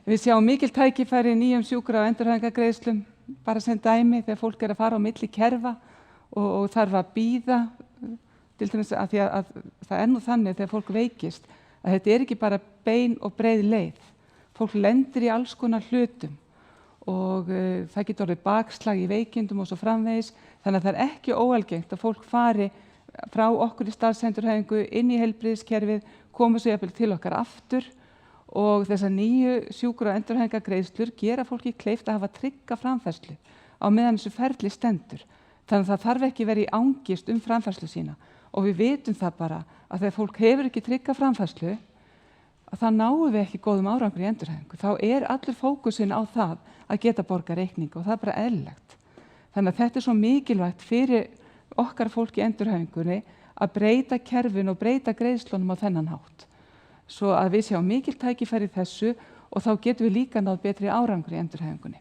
Við sjáum mikil tækifæri í nýjum sjúkra- og endurhæfingargreiðslum, bara sem dæmi þegar fólk að fara á milli kerfa og þarf að bíða, til dæmis að því að það nú þannig þegar fólk veikist að þetta ekki bara bein og breið leið. Fólk lendir í alls konar hlutum og það getur orðið bakslag í veikindum og svo framvegis, þannig að það ekki óalgengt að fólk fari frá okkur í starfsendurhæfingu inn í heilbrigðiskerfið, komi svo jafnvel til okkar aftur og þessar nýju sjúkra- og endurhæfingargreiðslur gera fólki kleift að hafa trygga framfærslu á meðan þessu ferli stendur. Þannig að það þarf ekki verið í angist framfærslu sína og við vitum það bara að þegar fólk hefur ekki trygga framfærslu að það náum við ekki góðum árangri í endurhæfingu. Þá allur fókusinn á það að geta borga reikninga og það bara eðlilegt. Þannig að þetta svo mikilvægt fyrir okkar fólk í endurhæfingunni að breyta kerfin og breyta greiðslunum á þennan hátt. Svo að við sjáum mikil tækifæri í þessu og þá getum við líka náð betri árangri í endurhæfingunni.